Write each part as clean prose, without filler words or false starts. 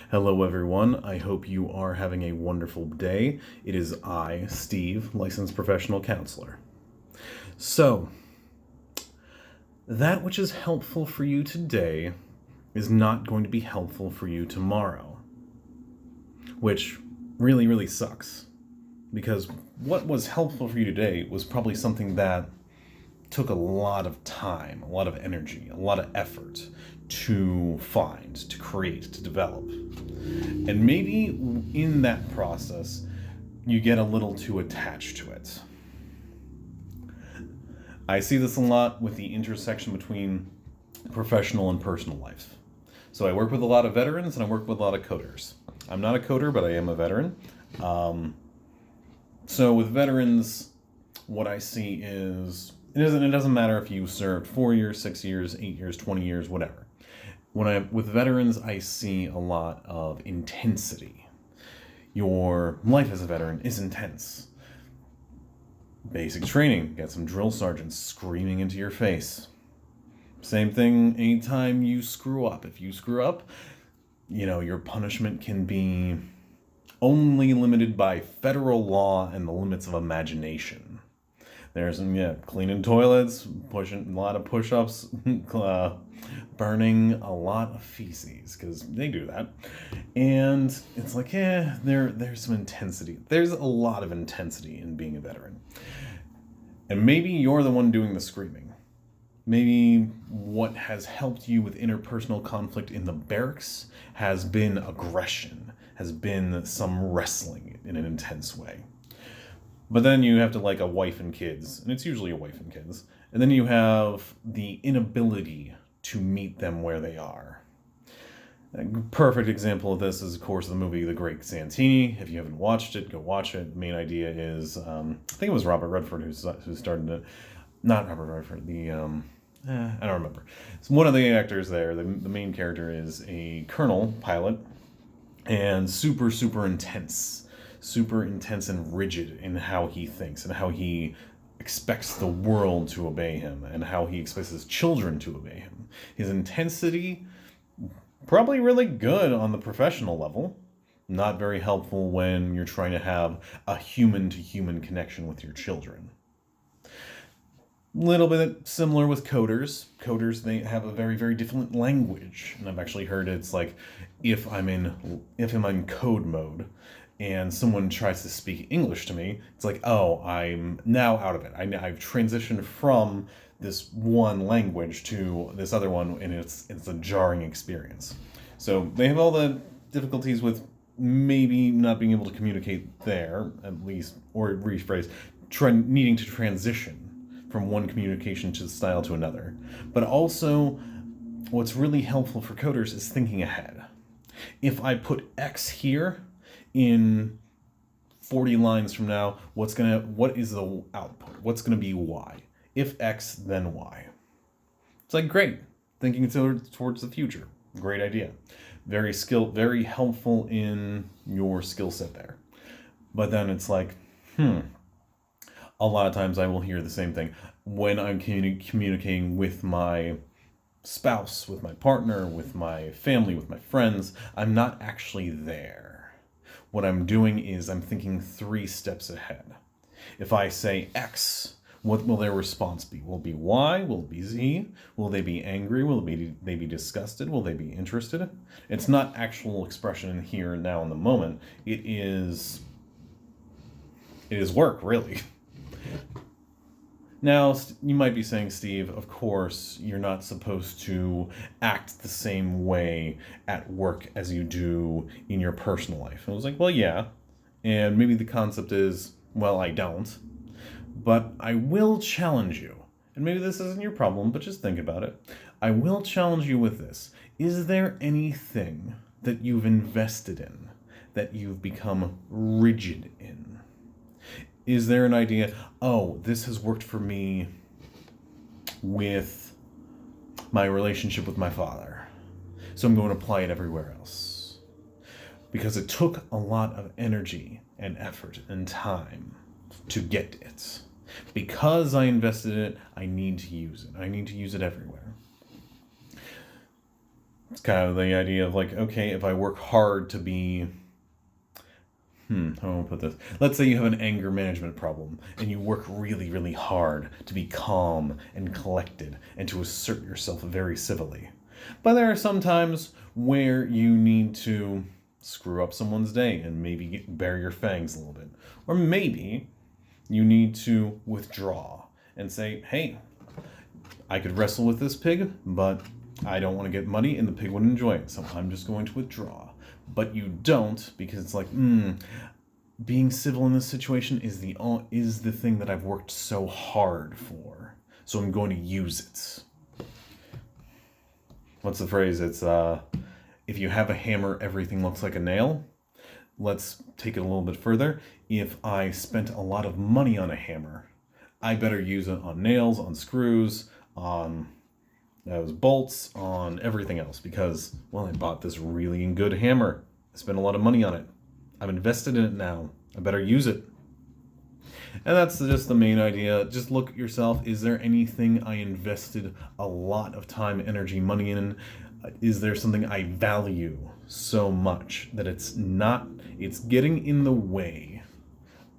Hello, everyone. I hope you are having a wonderful day. It is I, Steve, licensed professional counselor. So, that which is helpful for you today is not going to be helpful for you tomorrow, which really, really sucks. Because what was helpful for you today was probably something that took a lot of time, a lot of energy, a lot of effort to find, to create, to develop. And maybe in that process, you get a little too attached to it. I see this a lot with the intersection between professional and personal life. So I work with a lot of veterans and I work with a lot of coders. I'm not a coder, but I am a veteran. So with veterans, what I see is it doesn't matter if you served 4 years, 6 years, 8 years, 20 years, whatever. With veterans, I see a lot of intensity. Your life as a veteran is intense. Basic training, get some drill sergeants screaming into your face. Same thing anytime you screw up. If you screw up, your punishment can be only limited by federal law and the limits of imagination. There's cleaning toilets, pushing a lot of push-ups, burning a lot of feces, because they do that. And it's like, there's some intensity. There's a lot of intensity in being a veteran. And maybe you're the one doing the screaming. Maybe what has helped you with interpersonal conflict in the barracks has been aggression, has been some wrestling in an intense way. But then you have to like a wife and kids, and it's usually a wife and kids. And then you have the inability to meet them where they are. A perfect example of this is, of course, the movie The Great Santini. If you haven't watched it, go watch it. The main idea is, I think it was Robert Redford who started it. Not Robert Redford, I don't remember. So one of the actors there, the main character is a colonel pilot, and super, super intense and rigid in how he thinks and how he expects the world to obey him and how he expects his children to obey him. His intensity, probably really good on the professional level, not very helpful when you're trying to have a human-to-human connection with your children. Little bit similar with coders. Coders, they have a very, very different language. And I've actually heard it's like, if I'm in code mode, and someone tries to speak English to me, it's like, oh, I'm now out of it. I've transitioned from this one language to this other one, and it's a jarring experience. So they have all the difficulties with maybe not being able to communicate there, at least, or rephrase, needing to transition from one communication to style to another. But also, what's really helpful for coders is thinking ahead. If I put X here, in 40 lines from now, what is the output? What's going to be Y? If X, then Y. It's like, great. Thinking towards the future. Great idea. Very helpful in your skill set there. But then it's like, a lot of times I will hear the same thing. When I'm communicating with my spouse, with my partner, with my family, with my friends, I'm not actually there. What I'm doing is I'm thinking 3 steps ahead. If I say X, what will their response be? Will it be Y? Will it be Z? Will they be angry? Will they be disgusted? Will they be interested? It's not actual expression in here and now in the moment. It is work, really. Now, you might be saying, Steve, of course, you're not supposed to act the same way at work as you do in your personal life. And I was like, well, yeah. And maybe the concept is, well, I don't. But I will challenge you. And maybe this isn't your problem, but just think about it. I will challenge you with this. Is there anything that you've invested in, that you've become rigid in? Is there an idea, oh, this has worked for me with my relationship with my father, so I'm going to apply it everywhere else? Because it took a lot of energy and effort and time to get it. Because I invested in it, I need to use it. I need to use it everywhere. It's kind of the idea of like, okay, if I work hard to be, how do I put this? Let's say you have an anger management problem and you work really, really hard to be calm and collected and to assert yourself very civilly. But there are some times where you need to screw up someone's day and maybe bare your fangs a little bit. Or maybe you need to withdraw and say, hey, I could wrestle with this pig, but I don't want to get muddy and the pig wouldn't enjoy it, so I'm just going to withdraw. But you don't, because it's like, being civil in this situation is the thing that I've worked so hard for, so I'm going to use it. What's the phrase? It's if you have a hammer, everything looks like a nail. Let's take it a little bit further. If I spent a lot of money on a hammer, I better use it on nails, on screws, on those bolts, on everything else, because, well, I bought this really good hammer. I spent a lot of money on it. I've invested in it now. I better use it. And that's just the main idea. Just look at yourself. Is there anything I invested a lot of time, energy, money in? Is there something I value so much that it's getting in the way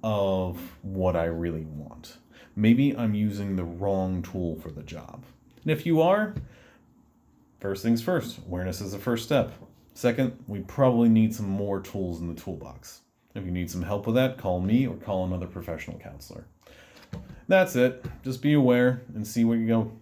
of what I really want? Maybe I'm using the wrong tool for the job. And if you are, first things first, awareness is the first step. Second, we probably need some more tools in the toolbox. If you need some help with that, call me or call another professional counselor. That's it. Just be aware and see where you go.